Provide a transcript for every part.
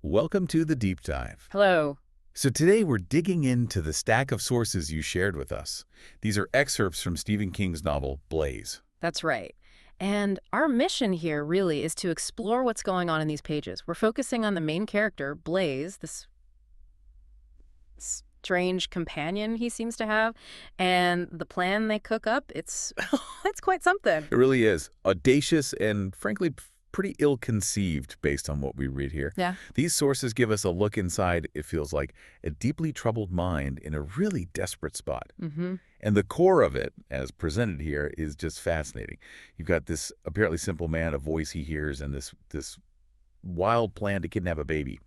Welcome to the Deep Dive. Hello. So today we're digging into the stack of sources you shared with us. These are excerpts from Stephen King's novel, Blaze. That's right. And our mission here really is to explore what's going on in these pages. We're focusing on the main character, Blaze, this strange companion he seems to have, and the plan they cook up, it's it's quite something. It really is audacious and, frankly, pretty ill-conceived based on what we read here. Yeah. These sources give us a look inside, it feels like, a deeply troubled mind in a really desperate spot. Mm-hmm. And the core of it, as presented here, is just fascinating. You've got this apparently simple man, a voice he hears, and this wild plan to kidnap a baby.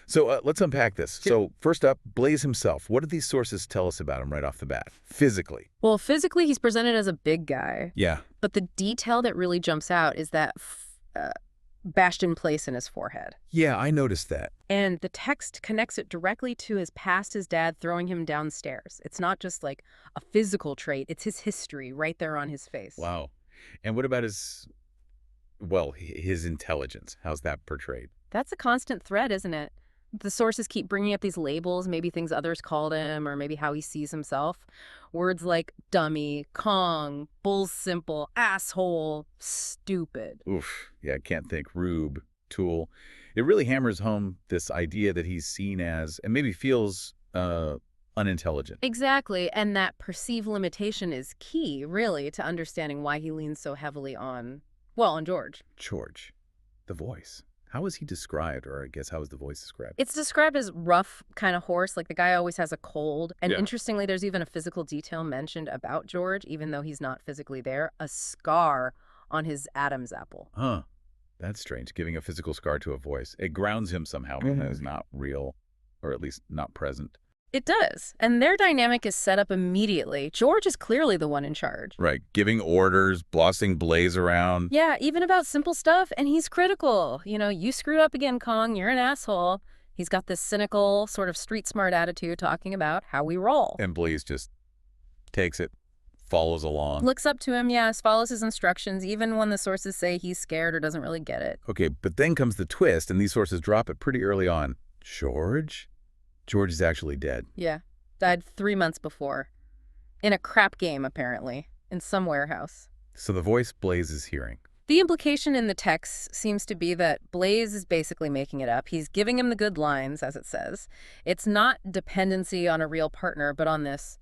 So let's unpack this. So first up, Blaze himself. What do these sources tell us about him right off the bat, physically? Well, physically, he's presented as a big guy. Yeah. But the detail that really jumps out is that bashed in place in his forehead. Yeah, I noticed that. And the text connects it directly to his past, his dad throwing him downstairs. It's not just like a physical trait, it's his history right there on his face. Wow. And what about his intelligence? How's that portrayed? That's a constant thread, isn't it? The sources keep bringing up these labels, maybe things others called him, or maybe how he sees himself. Words like dummy, Kong, bull simple, asshole, stupid. Oof. Yeah, I can't think. Rube, tool. It really hammers home this idea that he's seen as, and maybe feels, unintelligent. Exactly, and that perceived limitation is key, really, to understanding why he leans so heavily on George. George, the voice. How is he described, or I guess how is the voice described? It's described as rough, kind of hoarse, like the guy always has a cold. And Yeah. interestingly, there's even a physical detail mentioned about George, even though he's not physically there, a scar on his Adam's apple. Huh. That's strange, giving a physical scar to a voice. It grounds him somehow as not real, or at least not present. It does. And their dynamic is set up immediately. George is clearly the one in charge. Right, giving orders, bossing Blaze around. Yeah, even about simple stuff, and he's critical. You know, you screwed up again, Kong, you're an asshole. He's got this cynical, sort of street smart attitude talking about how we roll. And Blaze just takes it, follows along. Looks up to him, yes, follows his instructions, even when the sources say he's scared or doesn't really get it. Okay, but then comes the twist, and these sources drop it pretty early on. George? George is actually dead. Yeah, died 3 months before. In a crap game, apparently, in some warehouse. So the voice Blaze is hearing. The implication in the text seems to be that Blaze is basically making it up. He's giving him the good lines, as it says. It's not dependency on a real partner, but on this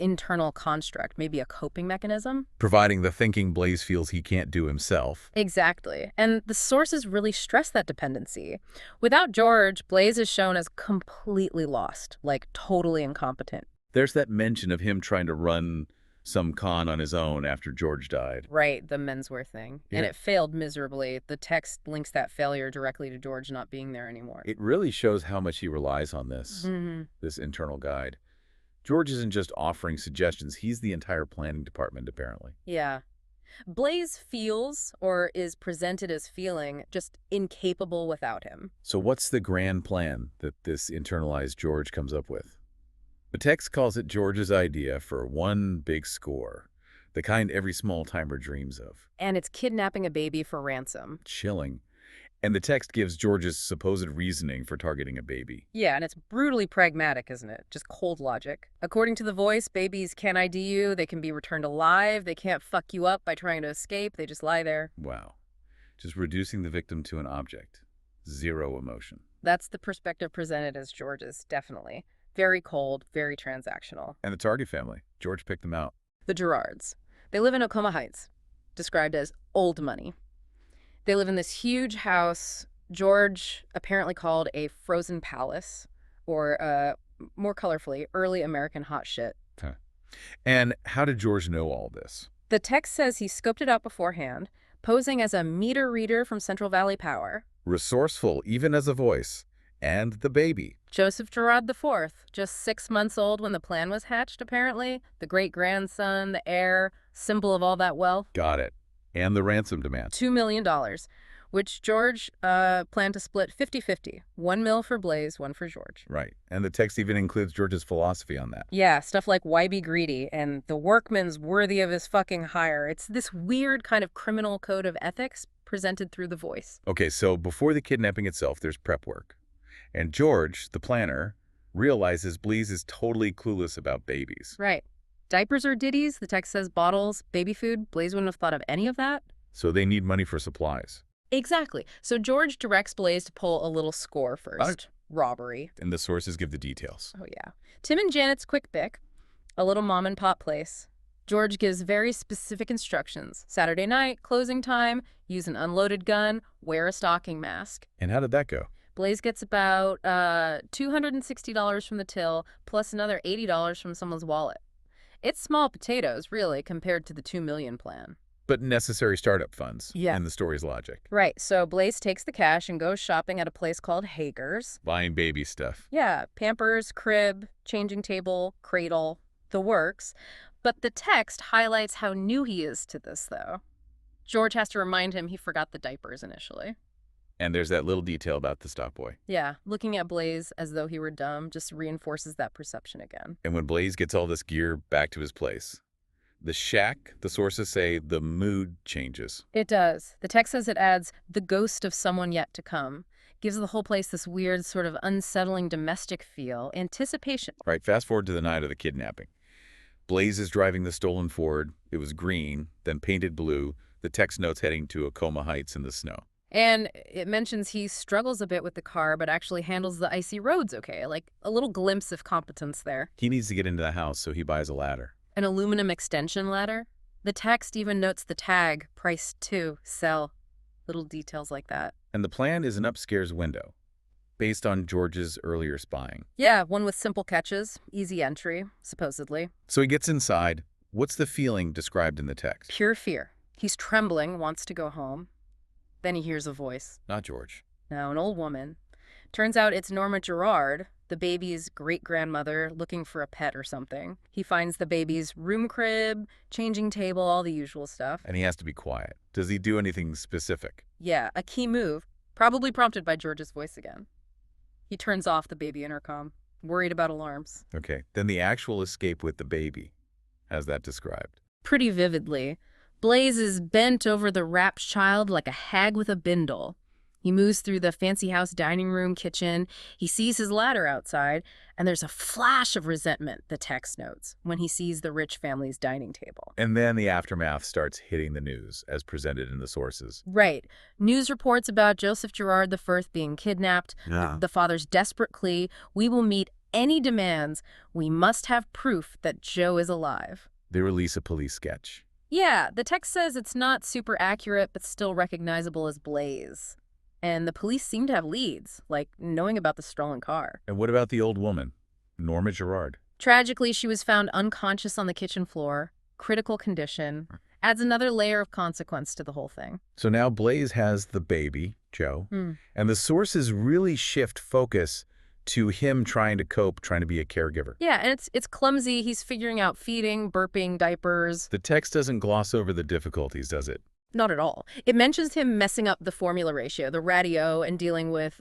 internal construct, maybe a coping mechanism. Providing the thinking Blaze feels he can't do himself. Exactly. And the sources really stress that dependency. Without George, Blaze is shown as completely lost, like totally incompetent. There's that mention of him trying to run some con on his own after George died. Right, the menswear thing. Yeah. And it failed miserably. The text links that failure directly to George not being there anymore. It really shows how much he relies on this internal guide. George isn't just offering suggestions. He's the entire planning department, apparently. Yeah. Blaze feels, or is presented as feeling, just incapable without him. So what's the grand plan that this internalized George comes up with? The text calls it George's idea for one big score, the kind every small-timer dreams of. And it's kidnapping a baby for ransom. Chilling. And the text gives George's supposed reasoning for targeting a baby. Yeah, and it's brutally pragmatic, isn't it? Just cold logic. According to the voice, babies can't ID you, they can be returned alive, they can't fuck you up by trying to escape, they just lie there. Wow. Just reducing the victim to an object. Zero emotion. That's the perspective presented as George's, definitely. Very cold, very transactional. And the target family. George picked them out. The Gerards. They live in Oklahoma Heights, described as old money. They live in this huge house George apparently called a frozen palace, or more colorfully, early American hot shit. Huh. And how did George know all this? The text says he scoped it out beforehand, posing as a meter reader from Central Valley Power. Resourceful, even as a voice. And the baby. Joseph Gerard IV, just 6 months old when the plan was hatched, apparently. The great-grandson, the heir, symbol of all that wealth. Got it. And the ransom demand. $2 million, which George planned to split 50-50. $1 million for Blaze, 1 million for George. Right. And the text even includes George's philosophy on that. Yeah, stuff like why be greedy and the workman's worthy of his fucking hire. It's this weird kind of criminal code of ethics presented through the voice. Okay, so before the kidnapping itself, there's prep work. And George, the planner, realizes Blease is totally clueless about babies. Right. Diapers or ditties? The text says bottles, baby food. Blaze wouldn't have thought of any of that. So they need money for supplies. Exactly. So George directs Blaze to pull a little score Uh, first. Robbery. And the sources give the details. Oh, yeah. Tim and Janet's Quick Bick, a little mom-and-pop place. George gives very specific instructions. Saturday night, closing time, use an unloaded gun, wear a stocking mask. And how did that go? Blaze gets about $260 from the till, plus another $80 from someone's wallet. It's small potatoes, really, compared to the $2 million plan. But necessary startup funds. Yeah. And the story's logic. Right, so Blaze takes the cash and goes shopping at a place called Hager's. Buying baby stuff. Yeah, Pampers, crib, changing table, cradle, the works. But the text highlights how new he is to this, though. George has to remind him he forgot the diapers initially. And there's that little detail about the stock boy. Yeah, looking at Blaze as though he were dumb just reinforces that perception again. And when Blaze gets all this gear back to his place, the shack, the sources say the mood changes. It does. The text says it adds the ghost of someone yet to come. Gives the whole place this weird, sort of unsettling domestic feel. Anticipation. Right, fast forward to the night of the kidnapping. Blaze is driving the stolen Ford. It was green, then painted blue. The text notes heading to Acoma Heights in the snow. And it mentions he struggles a bit with the car, but actually handles the icy roads okay. Like a little glimpse of competence there. He needs to get into the house, so he buys a ladder. An aluminum extension ladder. The text even notes the tag, price 2, sell. Little details like that. And the plan is an upstairs window, based on George's earlier spying. Yeah, one with simple catches, easy entry, supposedly. So he gets inside. What's the feeling described in the text? Pure fear. He's trembling, wants to go home. Then he hears a voice. Not George. No, an old woman. Turns out it's Norma Gerard, the baby's great-grandmother, looking for a pet or something. He finds the baby's room crib, changing table, all the usual stuff. And he has to be quiet. Does he do anything specific? Yeah, a key move, probably prompted by George's voice again. He turns off the baby intercom, worried about alarms. Okay, then the actual escape with the baby. How's that described? Pretty vividly. Blaze is bent over the wrapped child like a hag with a bindle. He moves through the fancy house dining room, kitchen. He sees his ladder outside, and there's a flash of resentment, the text notes, when he sees the rich family's dining table. And then the aftermath starts hitting the news, as presented in the sources. Right. News reports about Joseph Gerard I being kidnapped, the father's desperate plea, we will meet any demands. We must have proof that Joe is alive. They release a police sketch. Yeah, the text says it's not super accurate, but still recognizable as Blaze. And the police seem to have leads, like knowing about the stolen car. And what about the old woman, Norma Gerard? Tragically, she was found unconscious on the kitchen floor, critical condition. Adds another layer of consequence to the whole thing. So now Blaze has the baby, Joe, and the sources really shift focus to him trying to cope, trying to be a caregiver. Yeah, and it's clumsy. He's figuring out feeding, burping, diapers. The text doesn't gloss over the difficulties, does it? Not at all. It mentions him messing up the formula ratio, the radio, and dealing with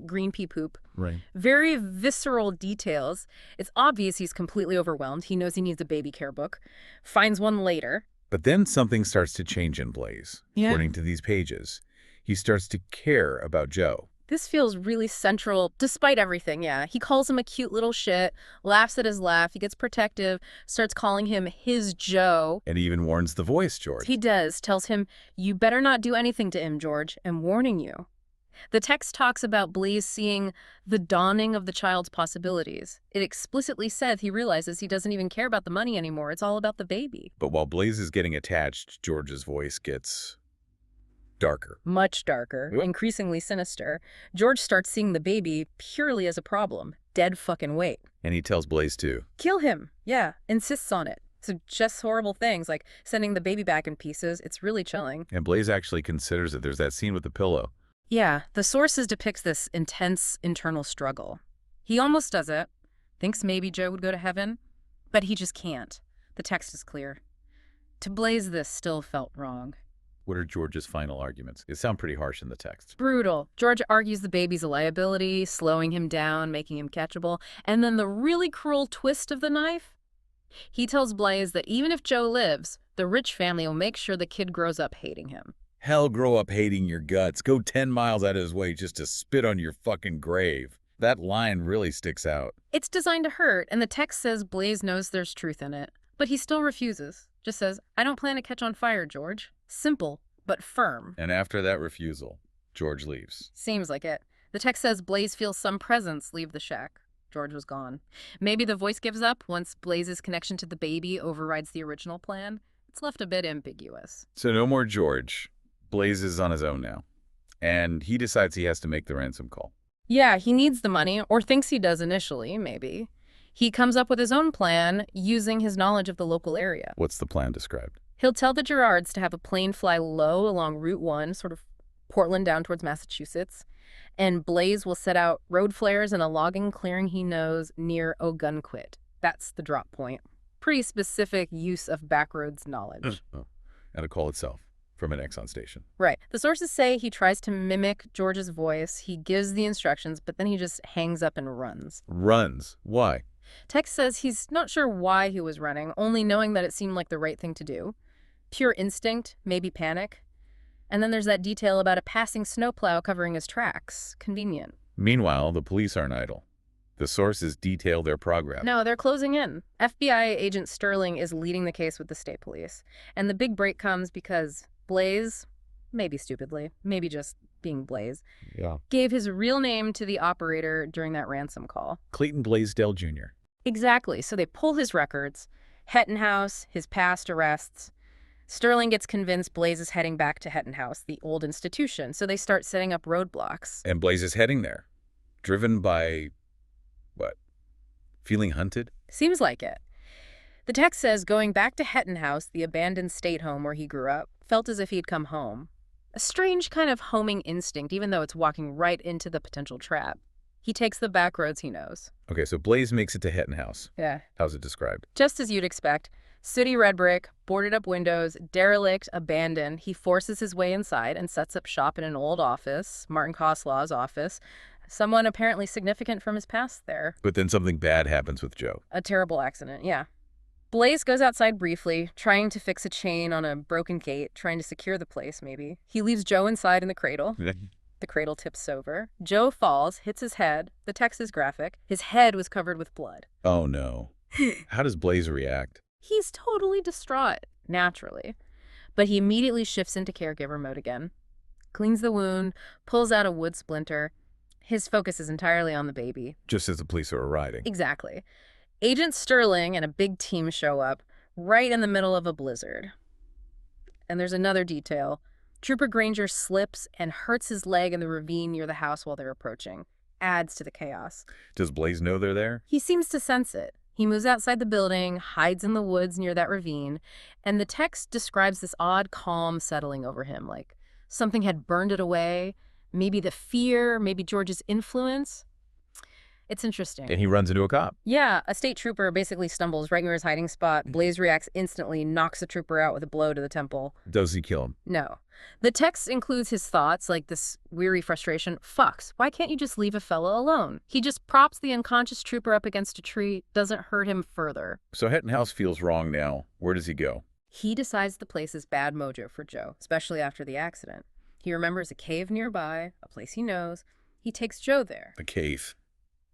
green pea poop. Right. Very visceral details. It's obvious he's completely overwhelmed. He knows he needs a baby care book. Finds one later. But then something starts to change in Blaze, according to these pages. He starts to care about Joe. This feels really central, despite everything, yeah. He calls him a cute little shit, laughs at his laugh, he gets protective, starts calling him his Joe. And he even warns the voice, George. He does, tells him, you better not do anything to him, George, I'm warning you. The text talks about Blaze seeing the dawning of the child's possibilities. It explicitly said he realizes he doesn't even care about the money anymore, it's all about the baby. But while Blaze is getting attached, George's voice gets darker. Much darker, increasingly sinister. George starts seeing the baby purely as a problem. Dead fucking weight. And he tells Blaze to kill him. Yeah, insists on it. Suggests horrible things like sending the baby back in pieces. It's really chilling. And Blaze actually considers it. There's that scene with the pillow. Yeah, the sources depicts this intense internal struggle. He almost does it. Thinks maybe Joe would go to heaven. But he just can't. The text is clear. To Blaze, this still felt wrong. What are George's final arguments? They sound pretty harsh in the text. Brutal. George argues the baby's a liability, slowing him down, making him catchable. And then the really cruel twist of the knife? He tells Blaze that even if Joe lives, the rich family will make sure the kid grows up hating him. Hell, grow up hating your guts. Go 10 miles out of his way just to spit on your fucking grave. That line really sticks out. It's designed to hurt, and the text says Blaze knows there's truth in it. But he still refuses. Just says, I don't plan to catch on fire, George. Simple, but firm. And after that refusal, George leaves. Seems like it. The text says Blaze feels some presence leave the shack. George was gone. Maybe the voice gives up once Blaze's connection to the baby overrides the original plan. It's left a bit ambiguous. So no more George. Blaze is on his own now. And he decides he has to make the ransom call. Yeah, he needs the money, or thinks he does initially, maybe. He comes up with his own plan using his knowledge of the local area. What's the plan described? He'll tell the Gerards to have a plane fly low along Route 1, sort of Portland down towards Massachusetts. And Blaze will set out road flares in a logging clearing he knows near Ogunquit. That's the drop point. Pretty specific use of backroads knowledge. And a call itself from an Exxon station. Right. The sources say he tries to mimic George's voice. He gives the instructions, but then he just hangs up and runs. Runs? Why? Text says he's not sure why he was running, only knowing that it seemed like the right thing to do. Pure instinct, maybe panic. And then there's that detail about a passing snowplow covering his tracks. Convenient. Meanwhile, the police aren't idle. The sources detail their progress. No, they're closing in. FBI agent Sterling is leading the case with the state police. And the big break comes because Blaze, maybe stupidly, maybe just being Blaze, gave his real name to the operator during that ransom call. Clayton Blaisdell Jr. Exactly. So they pull his records, Hettenhouse, his past arrests. Sterling gets convinced Blaze is heading back to Hettenhouse, the old institution, so they start setting up roadblocks. And Blaze is heading there. Driven by, what? Feeling hunted? Seems like it. The text says going back to Hettenhouse, the abandoned state home where he grew up, felt as if he'd come home. A strange kind of homing instinct, even though it's walking right into the potential trap. He takes the back roads he knows. Okay, so Blaze makes it to Hettenhouse. Yeah. How's it described? Just as you'd expect. Sooty red brick, boarded up windows, derelict, abandoned. He forces his way inside and sets up shop in an old office, Martin Koslaw's office. Someone apparently significant from his past there. But then something bad happens with Joe. A terrible accident, yeah. Blaze goes outside briefly, trying to fix a chain on a broken gate, trying to secure the place, maybe. He leaves Joe inside in the cradle. The cradle tips over. Joe falls, hits his head. The text is graphic. His head was covered with blood. Oh, no. How does Blaze react? He's totally distraught, naturally. But he immediately shifts into caregiver mode again. Cleans the wound, pulls out a wood splinter. His focus is entirely on the baby. Just as the police are arriving. Exactly. Agent Sterling and a big team show up right in the middle of a blizzard. And there's another detail. Trooper Granger slips and hurts his leg in the ravine near the house while they're approaching. Adds to the chaos. Does Blaze know they're there? He seems to sense it. He moves outside the building, hides in the woods near that ravine, and the text describes this odd calm settling over him, like something had burned it away, maybe the fear, maybe George's influence. It's interesting. And he runs into a cop. Yeah, a state trooper basically stumbles right near his hiding spot. Blaze reacts instantly, knocks the trooper out with a blow to the temple. Does he kill him? No. The text includes his thoughts, like this weary frustration. Fucks, why can't you just leave a fella alone? He just props the unconscious trooper up against a tree, doesn't hurt him further. So Hettenhouse feels wrong now. Where does he go? He decides the place is bad mojo for Joe, especially after the accident. He remembers a cave nearby, a place he knows. He takes Joe there. A cave.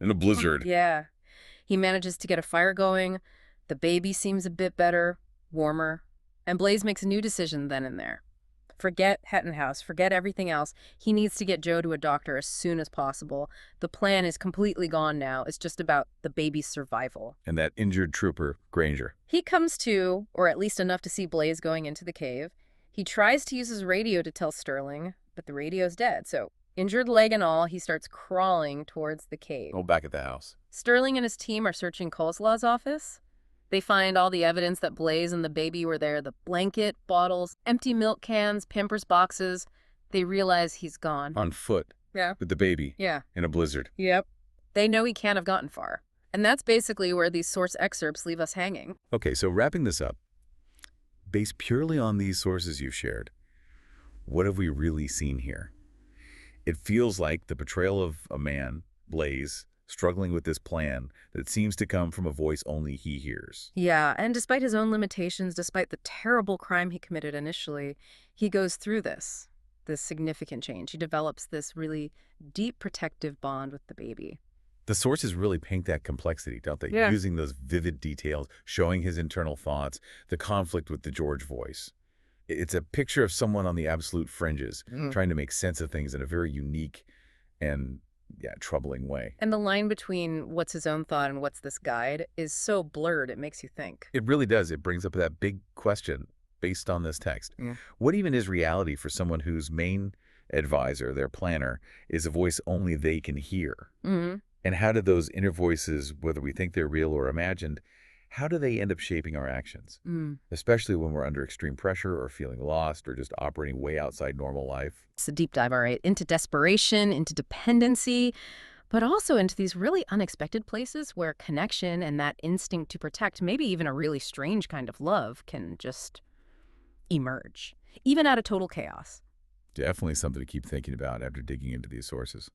In a blizzard. Yeah. He manages to get a fire going. The baby seems a bit better, warmer. And Blaze makes a new decision then and there. Forget Hettenhouse, forget everything else. He needs to get Joe to a doctor as soon as possible. The plan is completely gone now. It's just about the baby's survival. And that injured trooper, Granger. He comes to, or at least enough to see Blaze going into the cave. He tries to use his radio to tell Sterling, but the radio's dead, so injured leg and all, he starts crawling towards the cave. Oh, back at the house. Sterling and his team are searching Coleslaw's office. They find all the evidence that Blaze and the baby were there, the blanket, bottles, empty milk cans, Pampers boxes. They realize he's gone. On foot. Yeah. With the baby. Yeah. In a blizzard. Yep. They know he can't have gotten far. And that's basically where these source excerpts leave us hanging. Okay, so wrapping this up, based purely on these sources you've shared, what have we really seen here? It feels like the portrayal of a man, Blaze, struggling with this plan that seems to come from a voice only he hears. Yeah, and despite his own limitations, despite the terrible crime he committed initially, he goes through this significant change. He develops this really deep protective bond with the baby. The sources really paint that complexity, don't they? Yeah. Using those vivid details, showing his internal thoughts, the conflict with the George voice. It's a picture of someone on the absolute fringes, Mm. trying to make sense of things in a very unique and, yeah, troubling way. And the line between what's his own thought and what's this guide is so blurred, it makes you think. It really does. It brings up that big question based on this text. Yeah. What even is reality for someone whose main advisor, their planner, is a voice only they can hear? Hmm. And how do those inner voices, whether we think they're real or imagined, how do they end up shaping our actions? Mm. Especially when we're under extreme pressure or feeling lost or just operating way outside normal life. It's a deep dive, all right, into desperation, into dependency, but also into these really unexpected places where connection and that instinct to protect, maybe even a really strange kind of love, can just emerge, even out of total chaos. Definitely something to keep thinking about after digging into these sources.